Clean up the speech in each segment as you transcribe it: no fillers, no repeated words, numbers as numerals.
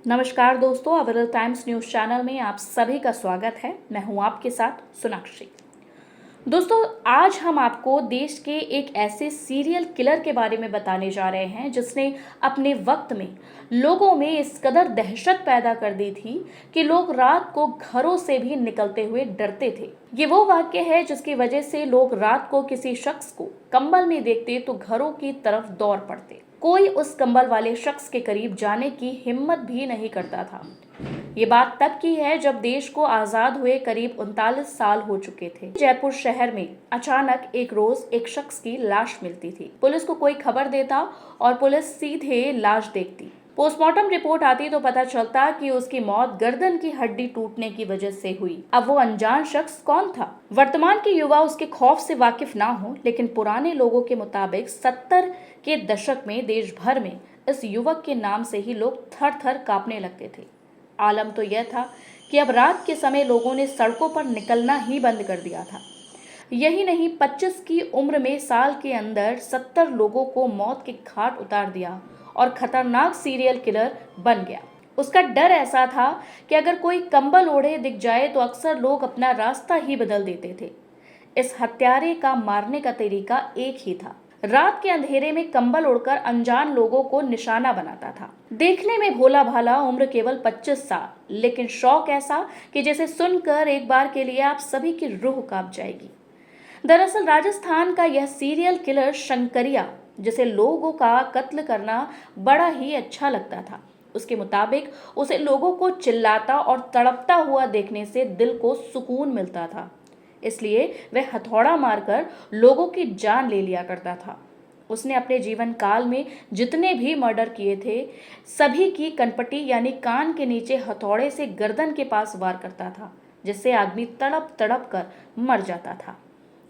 नमस्कार दोस्तों, अवेरल times news channel में आप सभी का स्वागत है। मैं हूं आपके साथ सोनाक्षी। दोस्तों, आज हम आपको देश के एक ऐसे सीरियल किलर के बारे में बताने जा रहे हैं जिसने अपने वक्त में लोगों में इस कदर दहशत पैदा कर दी थी कि लोग रात को घरों से भी निकलते हुए डरते थे। ये वो वाक्य है जिसकी वजह से लोग रात को किसी शख्स को कंबल में देखते तो घरों की तरफ दौड़ पड़ते। कोई उस कंबल वाले शख्स के करीब जाने की हिम्मत भी नहीं करता था। ये बात तब की है जब देश को आजाद हुए करीब 39 साल हो चुके थे। जयपुर शहर में अचानक एक रोज एक शख्स की लाश मिलती थी। पुलिस को कोई खबर देता और पुलिस सीधे लाश देखती। पोस्टमार्टम रिपोर्ट आती तो पता चलता कि उसकी मौत गर्दन की हड्डी टूटने की वजह से हुई। अब वो अनजान शख्स कौन था? वर्तमान के युवा उसके खौफ से वाकिफ ना हो, लेकिन पुराने लोगों के मुताबिक 70 के दशक में देश भर में इस युवक के नाम से ही लोग थर थर कांपने लगते थे। आलम तो यह था कि अब रात के समय लोगों ने सड़कों पर निकलना ही बंद कर दिया था। यही नहीं, 25 की उम्र में साल के अंदर 70 लोगों को मौत के घाट उतार दिया और खतरनाक सीरियल किलर बन गया। उसका डर ऐसा था कि अगर कोई कंबल ओढ़े दिख जाए तो अक्सर लोग अपना रास्ता ही बदल देते थे। इस हत्यारे का मारने का तरीका एक ही था। रात के अंधेरे में कंबल ओढ़कर अनजान लोगों को निशाना बनाता था। देखने में भोला भाला, उम्र केवल 25 साल, लेकिन शौक ऐसा कि जैसे सुनकर एक बार के लिए आप सभी की रूह कांप जाएगी। दरअसल राजस्थान का यह सीरियल किलर शंकरिया, जिसे लोगों का कत्ल करना बड़ा ही अच्छा लगता था। उसके मुताबिक उसे लोगों को चिल्लाता और तड़पता हुआ देखने से दिल को सुकून मिलता था, इसलिए वह हथौड़ा मारकर लोगों की जान ले लिया करता था। उसने अपने जीवन काल में जितने भी मर्डर किए थे, सभी की कनपटी यानी कान के नीचे हथौड़े से गर्दन के पास वार करता था, जिससे आदमी तड़प तड़प कर मर जाता था।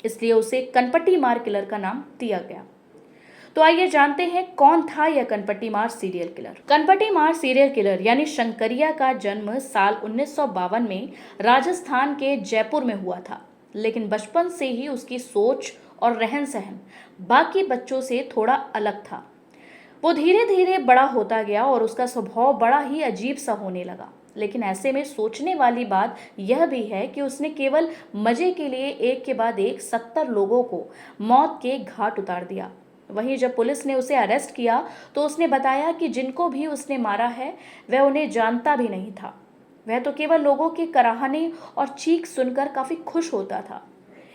इसलिए उसे कनपटी मार किलर का नाम दिया गया। तो आइए जानते हैं कौन था यह कनपटी मार सीरियल किलर। कनपटी मार सीरियल किलर यानी शंकरिया का जन्म साल 1952 में राजस्थान के जयपुर में हुआ था, लेकिन बचपन से ही उसकी सोच और रहन सहन बाकी बच्चों से थोड़ा अलग था। वो धीरे धीरे बड़ा होता गया और उसका स्वभाव बड़ा ही अजीब सा होने लगा। लेकिन ऐसे में सोचने वाली बात यह भी है कि उसने केवल मजे के लिए एक के बाद एक 70 लोगों को मौत के घाट उतार दिया। वहीं जब पुलिस ने उसे अरेस्ट किया तो उसने बताया कि जिनको भी उसने मारा है वह उन्हें जानता भी नहीं था। वह तो केवल लोगों के कराहने और चीख सुनकर काफी खुश होता था,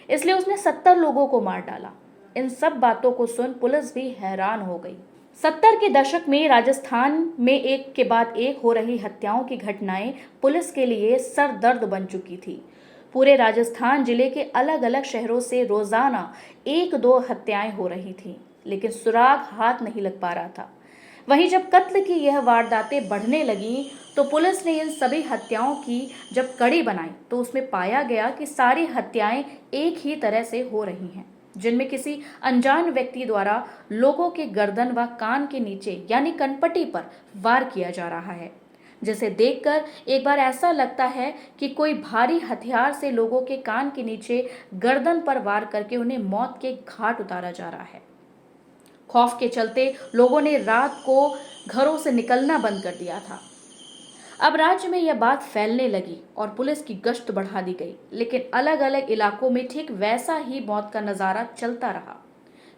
इसलिए उसने 70 लोगों को मार डाला। इन सब बातों को सुन पुलिस भी हैरान हो गई। 70 के दशक में राजस्थान में एक के बाद एक हो रही हत्याओं की घटनाएं पुलिस के लिए सरदर्द बन चुकी थी। पूरे राजस्थान जिले के अलग अलग शहरों से रोजाना एक दो हत्याएं हो रही थीं, लेकिन सुराग हाथ नहीं लग पा रहा था। वहीं जब कत्ल की यह वारदातें बढ़ने लगीं तो पुलिस ने इन सभी हत्याओं की जब कड़ी बनाई तो उसमें पाया गया कि सारी हत्याएं एक ही तरह से हो रही हैं, जिनमें किसी अनजान व्यक्ति द्वारा लोगों के गर्दन व कान के नीचे यानी कनपटी पर वार किया जा रहा है, जिसे देखकर एक बार ऐसा लगता है कि कोई भारी हथियार से लोगों के कान के नीचे गर्दन पर वार करके उन्हें मौत के घाट उतारा जा रहा है। खौफ के चलते लोगों ने रात को घरों से निकलना बंद कर दिया था। अब राज्य में यह बात फैलने लगी और पुलिस की गश्त बढ़ा दी गई, लेकिन अलग अलग इलाकों में ठीक वैसा ही मौत का नजारा चलता रहा।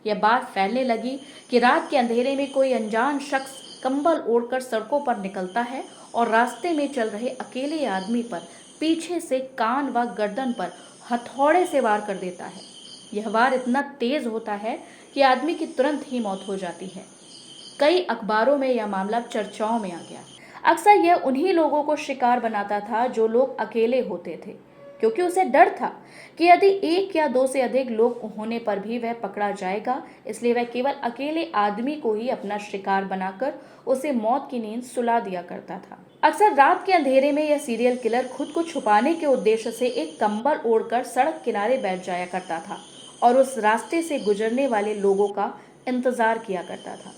यह बात फैलने लगी कि रात के अंधेरे में कोई अनजान शख्स कंबल ओढ़कर सड़कों पर निकलता है और रास्ते में चल रहे अकेले आदमी पर पीछे से कान व गर्दन पर हथौड़े से वार कर देता है। यह वार इतना तेज होता है कि आदमी की तुरंत ही मौत हो जाती है। कई अखबारों में यह मामला चर्चाओं में आ गया। अक्सर यह उन्हीं लोगों को शिकार बनाता था जो लोग अकेले होते थे, क्योंकि उसे डर था कि यदि एक या दो से अधिक लोग होने पर भी वह पकड़ा जाएगा, इसलिए वह केवल अकेले आदमी को ही अपना शिकार बनाकर उसे मौत की नींद सुला दिया करता था। अक्सर रात के अंधेरे में यह सीरियल किलर खुद को छुपाने के उद्देश्य से एक कंबल ओढ़कर सड़क किनारे बैठ जाया करता था और उस रास्ते से गुजरने वाले लोगों का इंतजार किया करता था।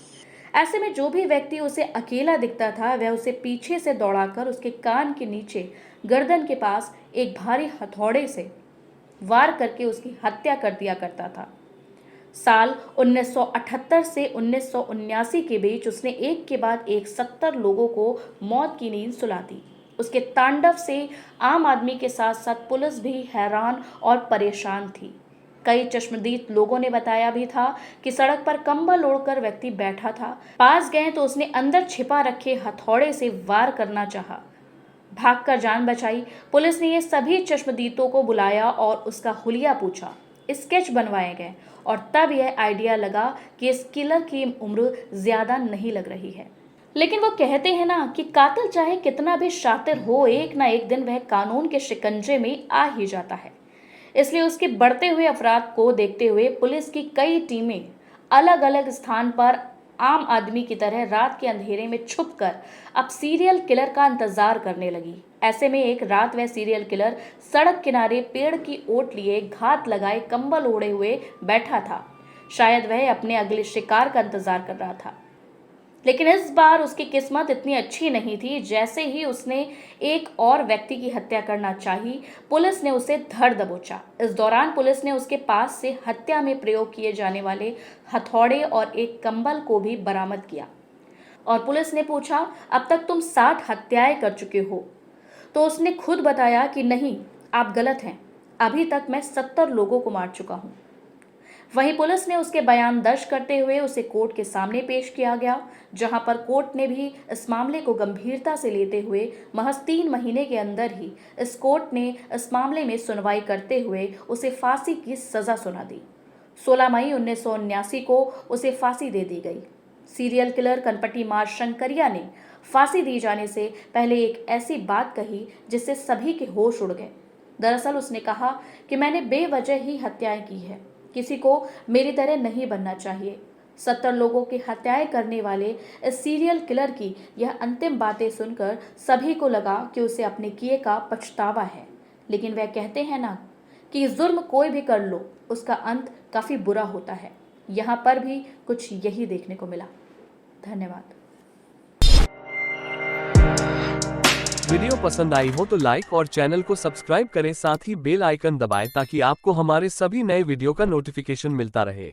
ऐसे में जो भी व्यक्ति उसे अकेला दिखता था वह उसे पीछे से दौड़ाकर उसके कान के नीचे गर्दन के पास एक भारी हथौड़े से वार करके उसकी हत्या कर दिया करता था। साल 1978 से 1979 के बीच उसने एक के बाद एक 70 लोगों को मौत की नींद सुला दी। उसके तांडव से आम आदमी के साथ साथ पुलिस भी हैरान और परेशान थी। कई चश्मदीद लोगों ने बताया भी था कि सड़क पर कंबल ओढ़कर व्यक्ति बैठा था। पास गए तो उसने अंदर छिपा रखे हथौड़े से वार करना चाहा, भागकर जान बचाई। पुलिस ने ये सभी चश्मदीदों को बुलाया और उसका हुलिया पूछा, स्केच बनवाए गए और तब यह आइडिया लगा कि इस किलर की उम्र ज्यादा नहीं लग रही है। लेकिन वो कहते हैं ना कि कातिल चाहे कितना भी शातिर हो, एक ना एक दिन वह कानून के शिकंजे में आ ही जाता है। इसलिए उसके बढ़ते हुए अपराध को देखते हुए पुलिस की कई टीमें अलग अलग स्थान पर आम आदमी की तरह रात के अंधेरे में छुपकर अब सीरियल किलर का इंतजार करने लगी। ऐसे में एक रात वह सीरियल किलर सड़क किनारे पेड़ की ओट लिए घात लगाए कंबल ओढ़े हुए बैठा था। शायद वह अपने अगले शिकार का इंतजार कर रहा था। लेकिन इस बार उसकी किस्मत इतनी अच्छी नहीं थी। जैसे ही उसने एक और व्यक्ति की हत्या करना चाही, पुलिस ने उसे धर दबोचा। इस दौरान पुलिस ने उसके पास से हत्या में प्रयोग किए जाने वाले हथौड़े और एक कंबल को भी बरामद किया और पुलिस ने पूछा, अब तक तुम 60 हत्याएं कर चुके हो? तो उसने खुद बताया कि नहीं, आप गलत हैं, अभी तक मैं 70 लोगों को मार चुका हूं। वहीं पुलिस ने उसके बयान दर्ज करते हुए उसे कोर्ट के सामने पेश किया गया, जहां पर कोर्ट ने भी इस मामले को गंभीरता से लेते हुए महज 3 महीने के अंदर ही इस कोर्ट ने इस मामले में सुनवाई करते हुए उसे फांसी की सजा सुना दी। 16 मई 1979 को उसे फांसी दे दी गई। सीरियल किलर कनपटी मार शंकरिया ने फांसी दी जाने से पहले एक ऐसी बात कही जिससे सभी के होश उड़ गए। दरअसल उसने कहा कि मैंने बेवजह ही हत्याएं की है, किसी को मेरी तरह नहीं बनना चाहिए। 70 लोगों की हत्याएं करने वाले इस सीरियल किलर की यह अंतिम बातें सुनकर सभी को लगा कि उसे अपने किए का पछतावा है। लेकिन वह कहते हैं ना कि जुर्म कोई भी कर लो, उसका अंत काफी बुरा होता है। यहाँ पर भी कुछ यही देखने को मिला। धन्यवाद। वीडियो पसंद आई हो तो लाइक और चैनल को सब्सक्राइब करें, साथ ही बेल आइकन दबाएं ताकि आपको हमारे सभी नए वीडियो का नोटिफिकेशन मिलता रहे।